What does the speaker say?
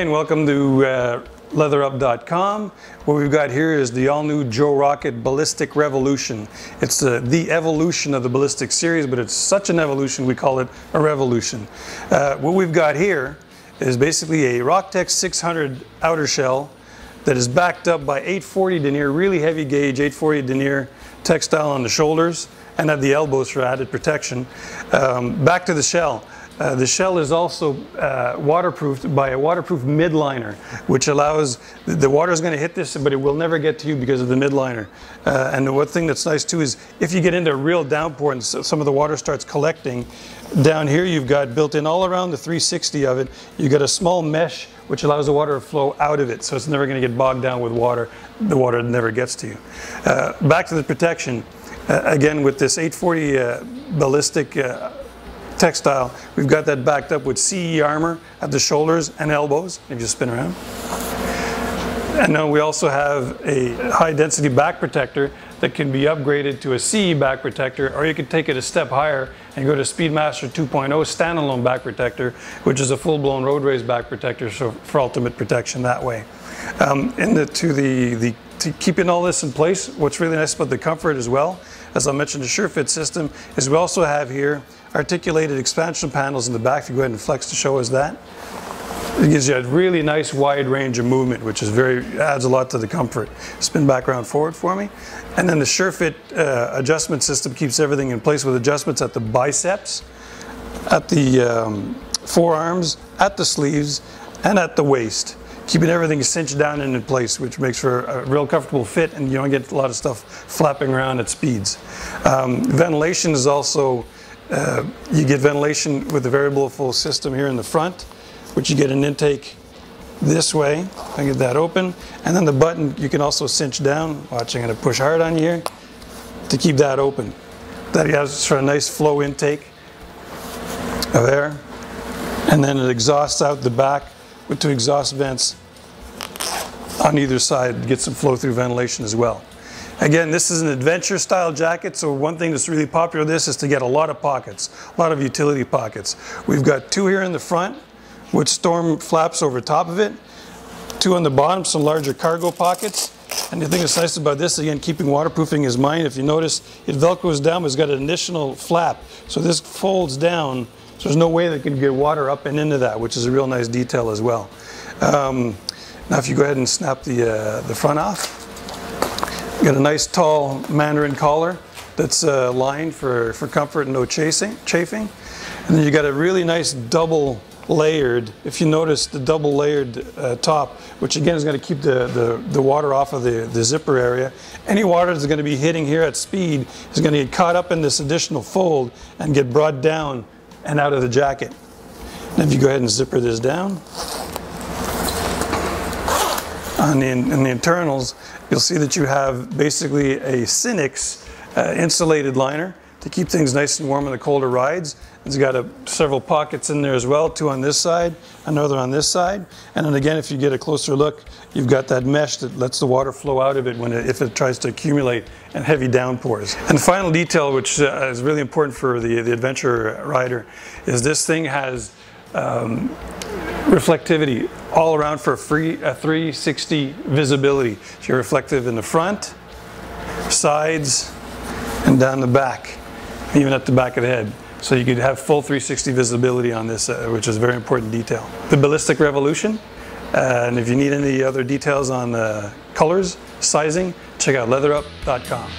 Hey, and welcome to Leatherup.com. What we've got here is the all-new Joe Rocket Ballistic Revolution. It's the evolution of the Ballistic series, but it's such an evolution we call it a revolution. What we've got here is basically a Rock Tex 600 outer shell that is backed up by 840 denier, really heavy gauge 840 denier textile on the shoulders and at the elbows for added protection. Back to the shell. The shell is also waterproofed by a waterproof midliner, which allows the water is going to hit this, but it will never get to you because of the midliner. And the one thing that's nice too is if you get into a real downpour and some of the water starts collecting, down here you've got built in all around the 360 of it, you've got a small mesh which allows the water to flow out of it, so it's never going to get bogged down with water. The water never gets to you. Back to the protection. Again, with this 840 ballistic textile, we've got that backed up with CE armor at the shoulders and elbows, if you spin around. And then we also have a high density back protector that can be upgraded to a CE back protector, or you could take it a step higher and go to Speedmaster 2.0 standalone back protector, which is a full-blown road race back protector, so for ultimate protection that way. To keeping all this in place, what's really nice about the comfort as well, as I mentioned, the SureFit system, is we also have here articulated expansion panels in the back. If you go ahead and flex to show us that. It gives you a really nice wide range of movement, which is adds a lot to the comfort. Spin back around forward for me. And then the SureFit adjustment system keeps everything in place with adjustments at the biceps, at the forearms, at the sleeves, and at the waist, keeping everything cinched down and in place, which makes for a real comfortable fit, and you don't get a lot of stuff flapping around at speeds. Ventilation is also, you get ventilation with the variable flow system here in the front, which you get an intake this way. I get that open, and then the button you can also cinch down. Watch, I'm going to push hard on you here to keep that open. That has for a nice flow intake there, and then it exhausts out the back with two exhaust vents on either side to get some flow through ventilation as well. Again, this is an adventure style jacket, so one thing that's really popular with this is to get a lot of pockets, a lot of utility pockets. We've got two here in the front with storm flaps over top of it, two on the bottom, some larger cargo pockets. And the thing that's nice about this, again, keeping waterproofing in mind, if you notice, it velcros down, but it's got an additional flap. So this folds down, so there's no way that can get water up and into that, which is a real nice detail as well. Now if you go ahead and snap the front off, you got a nice tall Mandarin collar that's lined for comfort and no chafing. And then you got a really nice double layered, if you notice the double layered top, which again is going to keep the water off of the zipper area. Any water that's going to be hitting here at speed is going to get caught up in this additional fold and get brought down and out of the jacket. And if you go ahead and zipper this down, in the internals, you'll see that you have basically a Synix insulated liner to keep things nice and warm in the colder rides. It's got several pockets in there as well, two on this side, another on this side. And then again, if you get a closer look, you've got that mesh that lets the water flow out of it if it tries to accumulate in heavy downpours. And the final detail, which is really important for the adventure rider, is this thing has reflectivity all around for a 360 visibility. So you're reflective in the front, sides, and down the back, even at the back of the head. So you could have full 360 visibility on this, which is a very important detail. The Ballistic Revolution, and if you need any other details on colors, sizing, check out Leatherup.com.